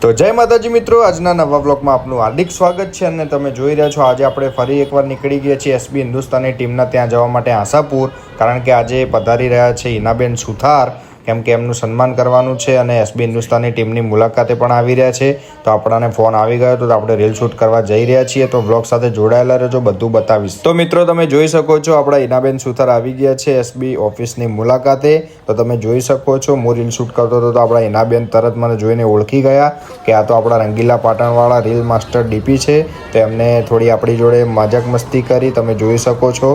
તો જય માતાજી મિત્રો, આજના નવા બ્લોગમાં આપનું હાર્દિક સ્વાગત છે અને તમે જોઈ રહ્યા છો આજે આપણે ફરી એકવાર નીકળી ગયા છીએ એસબી હિન્દુસ્તાની ટીમના ત્યાં જવા માટે આશાપુર, કારણ કે આજે પધારી રહ્યા છે હિનાબેન સુથાર, કેમ કે એમનું સન્માન કરવાનું છે અને એસબી હિન્દુસ્તાની ટીમની મુલાકાતે પણ આવી રહ્યા છે. તો આપણાને ફોન આવી ગયો તો આપણે રીલ શૂટ કરવા જઈ રહ્યા છીએ, તો બ્લોગ સાથે જોડાયેલા રહેજો, બધું બતાવીશ. તો મિત્રો તમે જોઈ શકો છો આપણા હિનાબેન સુથાર આવી ગયા છે એસબી ઓફિસની મુલાકાતે. તો તમે જોઈ શકો છો હું રીલ શૂટ કરતો હતો તો આપણા હિનાબેન તરત મને જોઈને ઓળખી ગયા કે આ તો આપણા રંગીલા પાટણવાળા રીલ માસ્ટર ડીપી છે. તો એમને થોડી આપણી જોડે મજાક મસ્તી કરી, તમે જોઈ શકો છો.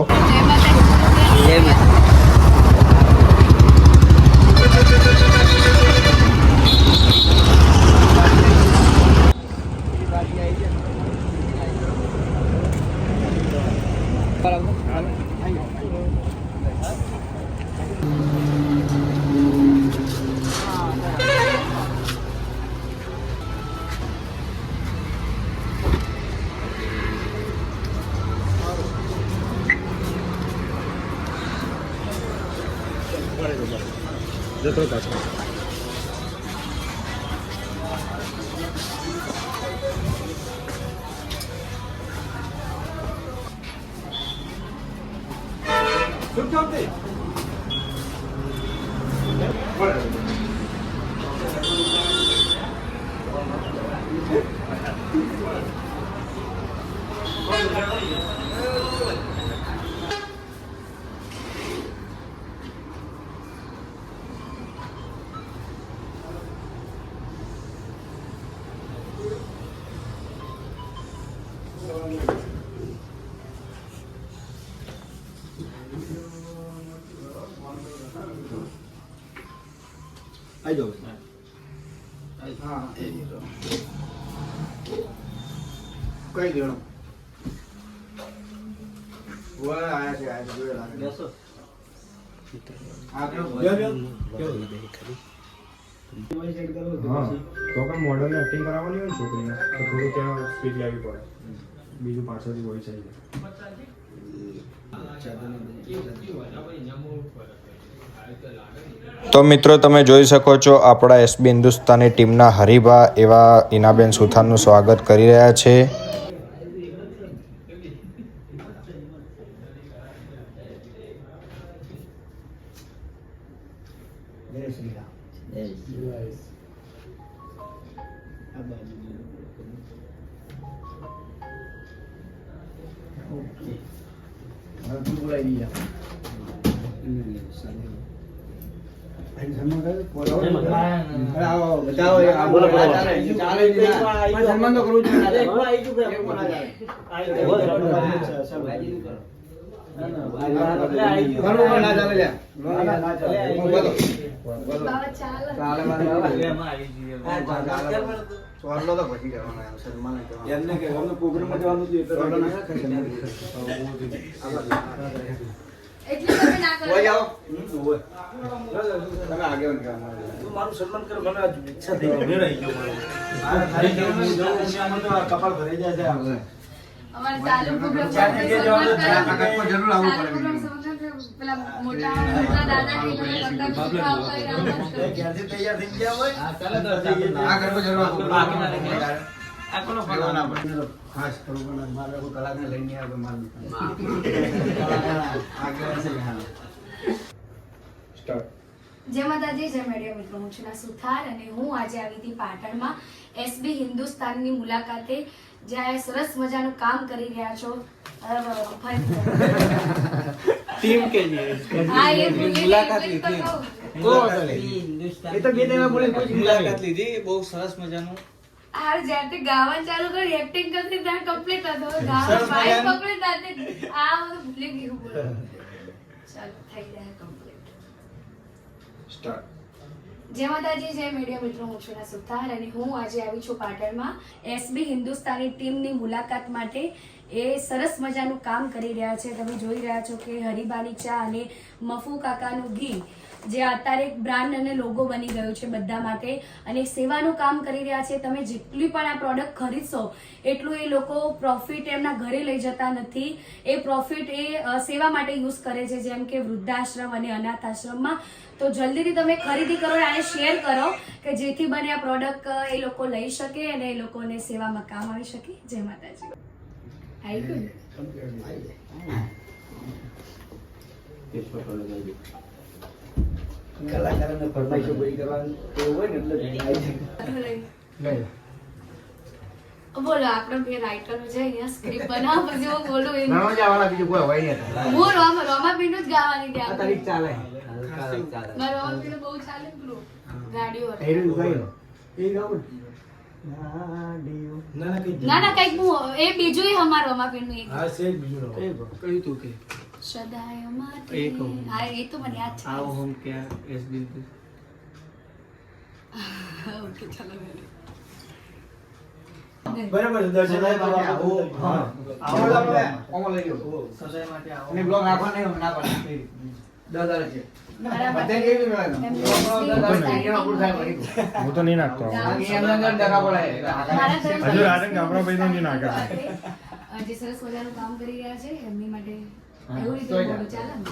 आई जाओ हाँ कई देना वो आया से बेसो आप लोग હા, તો પણ મોડલને એક્ટિંગ કરાવવાની હોય ને છોકરીને તો થોડું ત્યાં સ્પીડ લાવવી પડે, બીજું પાછળથી વોઇસ આવી જાય. તો મિત્રો તમે જોઈ શકો છો આપણા એસબી હિન્દુસ્તાની ટીમના હરિભા એવા હિનાબેન સુથારનું સ્વાગત કરી રહ્યા છે. जय श्री राम जय श्री राम ओके अब तू बुलाई दिया बताओ आप बोलो सम्मान तो करूँ कपाल भरे जाए हमारे चालू प्रोग्राम जरूर आવું પડે પેલા મોટા મોટા દાદા ને ઘેરથી તૈયાર થઈ ગયા હોય આ ગરબો જરૂર આવું બાકી ના લગે આ કોનો ફરવાના પડે ખાસ કરવું મારે કોઈ કલાકને લઈને આવે મારું આગળ છે હા સ્ટાર્ટ. જય માતાજી, જય મેડિયા મિત્રો, હું છું સુથાર અને હું આજે આવી હતી પાટણમાં એસબી હિન્દુસ્તાનની મુલાકાતે, જ્યાં સરસ મજાનું કામ કરી રહ્યા છો टीम के लिए मुलाकात ली थी ये तो बेटे में बोले कुछ मुलाकात ली थी बहुत सरस मजाનું હાર જ્યારે ગાવાનું ચાલુ કરી એક્ટિંગ કરતી ત્યાં કમ્પ્લીટ હતો ગાવાનું ફાઇલ પકડી તાતે આ બધું ભૂલી ગયું બોલો. ચાલો થઈ જાય કમ્પ્લીટ સ્ટાર્ટ. જય માતાજી, જય મીડિયા મિત્રો, હું છું સુથાર અને હું આજે આવી છું પાટણમાં એસબી હિન્દુસ્તાની ટીમની મુલાકાત માટે, એ સરસ મજાનું કામ કરી રહ્યા છે. તમે જોઈ રહ્યા છો કે હરીબાની ચા અને મફુ કાકાનું ઘી જે અત્યારે એક બ્રાન્ડ અને લોગો બની ગયો છે બધા માટે, અને સેવાનું કામ કરી રહ્યા છે. તમે જેટલી પણ આ પ્રોડક્ટ ખરીદશો એટલું એ લોકો પ્રોફિટ એમના ઘરે લઈ જતા નથી. એ પ્રોફિટ એ સેવા માટે યુઝ કરે છે, જેમ કે વૃદ્ધાશ્રમ અને અનાથ આશ્રમમાં. તો જલ્દીથી તમે ખરીદી કરો અને શેર કરો કે જેથી બને આ પ્રોડક્ટ એ લોકો લઈ શકે અને એ લોકોને સેવામાં કામ આવી શકે. જય માતાજી. આવી ગયું? કલાકારોને ફરમાઈશો પૂરી કરવાની એવું હોય ને એટલે આવી જાય. બોલો, આપણે બે રાઇટર છે અહીંયા, સ્ક્રિપ્ટ બનાવો પછી હું બોલું એમ. ઘણો જ આવવાના, બીજું કોઈ હોય નહીં. હું રોમાપીનું જ ગાવાની આ ત્યાં. તારીખ ચાલે. મારે રોમાપીનું બહુ ચાલે પેલું ગાડીઓ. હેરું ગાયું. એ ગાવું ને. ગાડીઓ. ના ના કઈક હું એ બીજું અમારું રોમાપીનું એક હા, સેજ બીજું રહો. કયું તું કે સદાય માટે. એ કહું. હા, એ તો મને યાદ છે. આવો હોમ કેર એસબી ઓકે, ચાલો. બરાબર છે, દર્શન સદાય માટે આવો. હા. આવો તો આપણે ઓમો લઈ ગયો. સજાય માટે આવો અને બ્લોગ રાખવા નહીં, ના પાડે. 10,000 છે. બરાબર. બધે કેવી મળે? એમ બ્લોગ 10,000 એમાં પૂરું થાય વળી. હું તો નહીં નાખતો આની અંદર ડગા પડે. મારા તરફથી હજુ રાધન ગામડાભાઈ તો નહીં નાખે. જે સરસ મજાનું કામ કરી રહ્યા છે એમની માટે એવું રીતે તોય બોલું, ચાલે ને?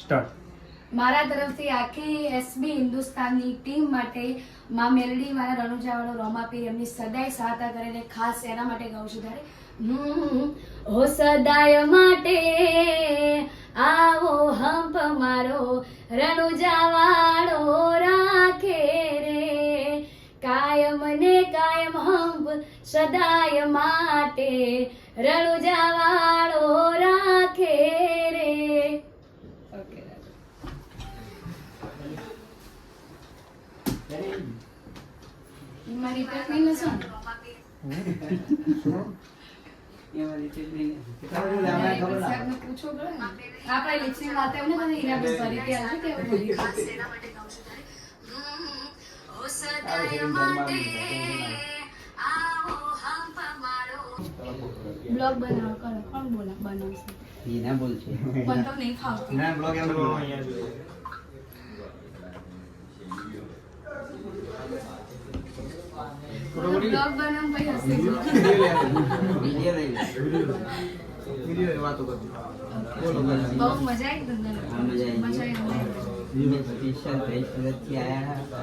સ્ટાર્ટ. મારા તરફથી આખી એસબી હિન્દુસ્તાનની ટીમ માટે માં મેલડી, મારા રણુજાવાળો રોમાપીર એમની સદાય સહાયતા કરીને ખાસ એના માટે ગાઉં છું. ત્યારે હો સદાય માટે આવો હંપ મારો રણુજાવાળો રાખે રે, કાયમ ને કાયમ હંપ સદાય માટે રણુજાવાળો રાખે રે. ઓકે. મારી પત્નીને શું? સાહેબને પૂછો પડે ને. આપણે લિપસિંગ વાતે એમને મને હીરાબેન ફરીથી આવશે કે એવું બોલી? બ્લોગ બનાવો કરો. કોણ બનાવશે? ના બોલ છે મને તો નહીં ફાવતું. ના બ્લોગ એમ બોલો. બ્લોગ બનાવ પછી હશે. વિડિયો વાતો કરતી. બોલો. બહુ મજા આવી તમને? મજા આવી.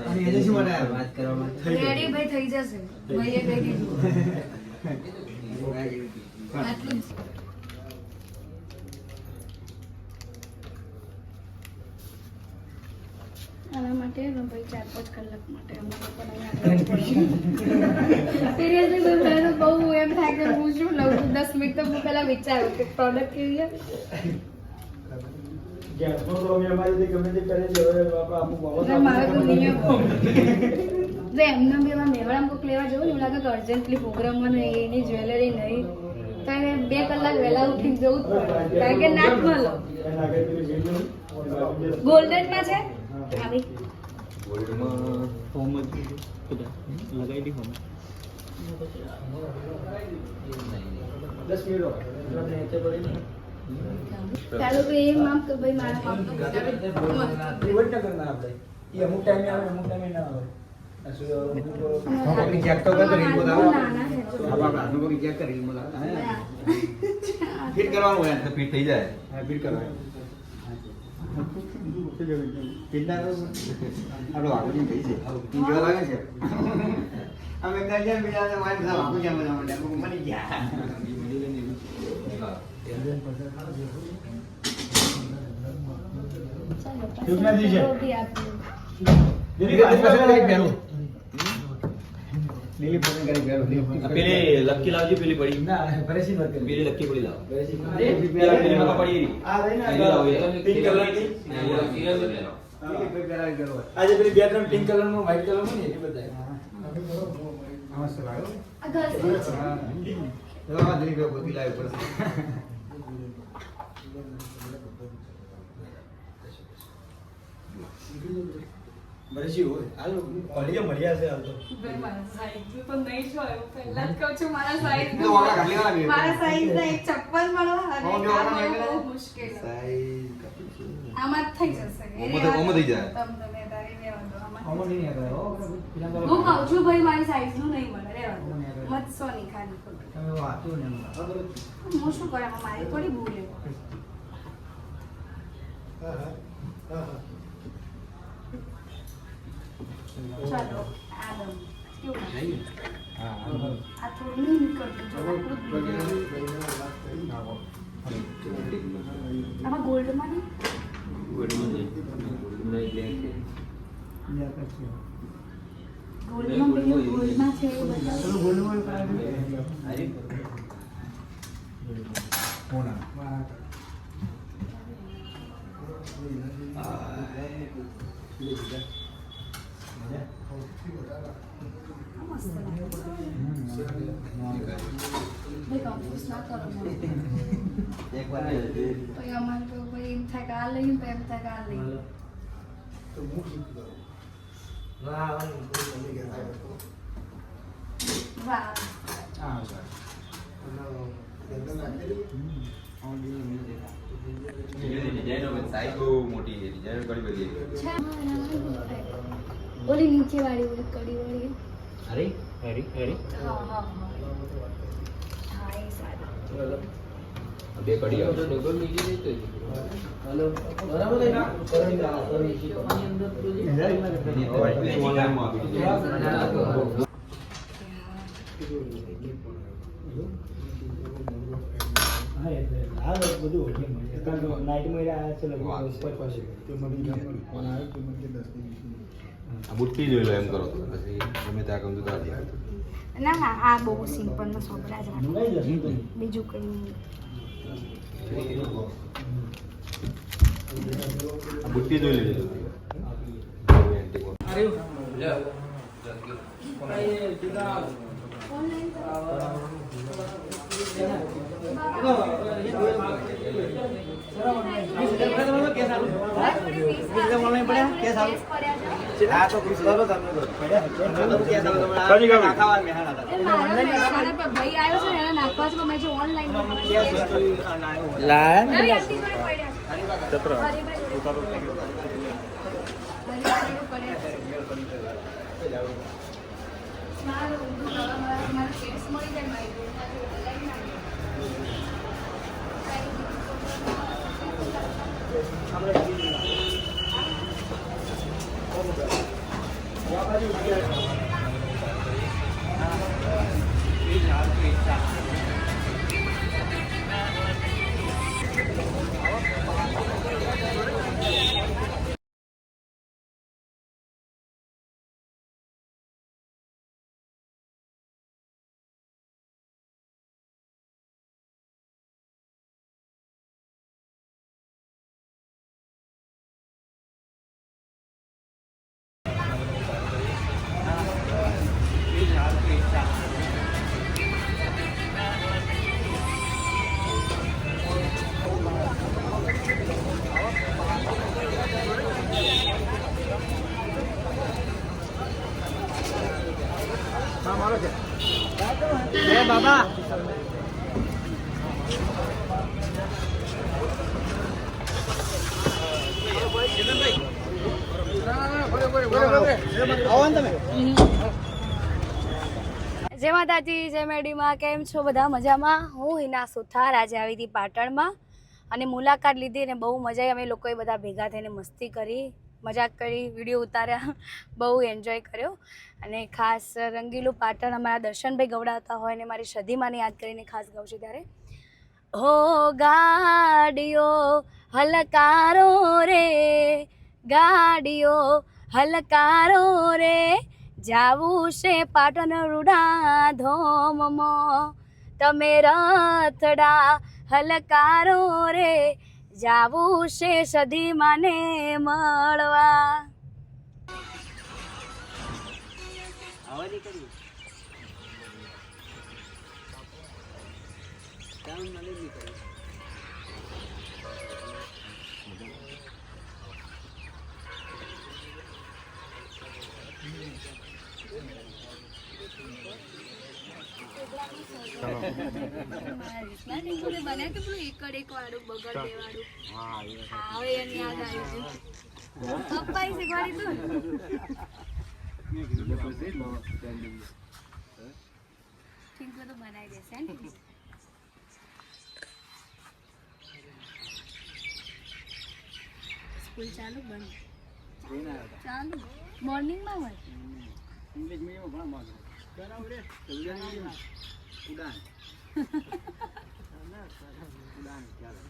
અને એને શું માટે આવ્યા? વાત કરવા માટે રેડી ભાઈ થઈ જશે. ભાઈએ કહી દીધું. આટલું જ. આના માટે ભાઈ 4-5 કલાક માટે અમારે પણ અહીંયા સિરિયસલી બહુ એમ થાય કે હું શું લઉં છું. 10 મિનિટ તો હું પહેલા વિચારું કે પ્રોડક્ટ કેવી છે. મારે તો નિયમ એમને બી એમાં મેવાડામાં કોઈક લેવા જવું ને એવું લાગે કે અર્જન્ટલી પ્રોગ્રામમાં ને એની જ્વેલરી નહીં તો એને 2 કલાક વહેલા ઉઠીને જવું જ પડે, કારણ કે ના જ મળે. ગોલ્ડનમાં છે આવી હોમ જ લગાવી દી હોમ 10 મિનિટ ચાલો તો એ માપ કે ભાઈ મારા માપ તો અમુક ટાઈમે આવે, અમુક ટાઈમે ના આવે. આપણી ચેક તો કરી આપણે ચેક કરી ફિટ કરવાનું હોય તો ફિટ થઈ જાય. હા, ફિટ કરવાનું. ફિટ ના કરો આપણો આગળ થઈ છે. કેવા લાગે છે? અમે કઈ બીજા મારી સાહેબ આપણું ક્યાં મજા માંડે મળી ગયા. પેલી લક્કી લાવજો પેલી પડી ના પરેશી વાત કરી. પેલી લક્કી પડી લાવ પરેશી પેલી મકા પડી આ રહી ને પેલી લાવો પિંક કલરની. આજે પેલી 2-3 પિંક કલરનું વ્હાઈટ કલરનું ને એ બધા મસ્ત લાગે. આ ઘર છે. હા એવા દિલીપ ગોતી લાવ્યો પડશે. બરસી હોય હાલ મળ્યા છે હાલ તો ભાઈ મારા સાઈઝ તો નહીં જોયો પહેલા જ કહું છું મારા સાઈઝ તો વાળા કાઢી લેવાના મારા સાઈઝ ના એક ચપ્પલ મળવા અને ઓમ આ લેવાના મળવું એટલે? બહુ મુશ્કેલ છે. સાઈઝ કાપી છે આમાં જ થઈ જશે ઓમ થઈ જાય. તમે તારી રહેવા દો આમાં આમાં નહીં આવે હો હું કહું છું ભાઈ મારી સાઈઝ નું નહીં મળે રહેવા દો મત સો નહીં ખાલી ખોટું. તમે વાંચો ને ખબર હું શું કરું આમાં મારી થોડી ભૂલ છે. ચાલો આ દમ કેવું લાગે? આ થોડું નહીં નીકળતું જો આટલું જ નીકળ્યું. આમાં ગોલ્ડમાં નહીં ગોલ્ડમાં પેલું ગોલ્ડમાં છે એ બતાવો. આ મસ્ત લાગે. ભાઈ confuse ના કરો મને. એક વાર પછી અમારે તો પછી એમ થાય કે આ લઈએ પછી એમ થાય કે આ લઈએ. વાહ ઓલી નીચે વાળી ઓલી કડી વાળી હા હા હા હા એ સારી. બે કડી આવશે બુટ્ટી જોઈ લો એમ કરો તો પછી ગમે ત્યાં કમ જતા ના ના આ બહુ સિમ્પલમાં સોપડા જ રાખો બીજું કંઈ નહીં. બુટ્ટી જોઈ લેજો ભાઈ આવ્યો છે ને એને નાખવા છે મેં જો ઓનલાઈન જય માતાજી જય મેડીમાં કેમ છો બધા મજામાં. હું હિના સુથાર આજે આવી હતી પાટણમાં અને મુલાકાત લીધી અને બહુ મજા આવી. અમે લોકોએ બધા ભેગા થઈને મસ્તી કરી, મજાક કરી, વિડીયો ઉતાર્યા, બહુ એન્જોય કર્યો. અને ખાસ રંગીલું પાટણ અમારા દર્શનભાઈ ગવડાવતા હોય ને મારી સધીમાને યાદ કરીને ખાસ ગાઉં છું ત્યારે હો ગાડીઓ હલકારો રે ગાડીઓ હલકારો રે જાવું છે પાટણ રૂડા ધોમમાં તમે રથડા હલકારો રે જાવું છે સધીમાને મળવા. બનાય તો પેલું એક વાળું બગડ દેવાળું આવે એમ યાદ આવ્યું પપ્પા શીખવાડી તું ઠીક તો બનાવી દેશે ને સ્કૂલ ચાલુ બંધ ચાલુ મોર્નિંગમાં હોય ઇંગ્લિશ મીડિયમ ઘણા માગો કરાવ રે ઉડાન ઉડાન ચાલો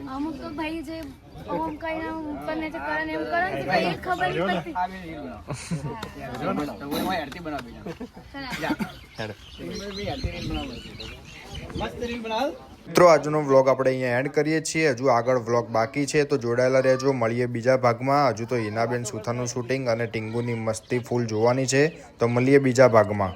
અમુક તો ભાઈ જે ઓમ કઈ ઉપર ને કરે ને એમ કરે ને ભાઈ ખબર નહીં પડતી મિત્રો આજનો વ્લોગ આપણે અહીંયા એન્ડ કરીએ છીએ. હજુ આગળ વ્લોગ બાકી છે તો જોડાયેલા રહેજો. મળીએ બીજા ભાગમાં. હજુ તો હિનાબેન સુથારનું શૂટિંગ અને ટીંગુની મસ્તી ફૂલ જોવાની છે તો મળીએ બીજા ભાગમાં.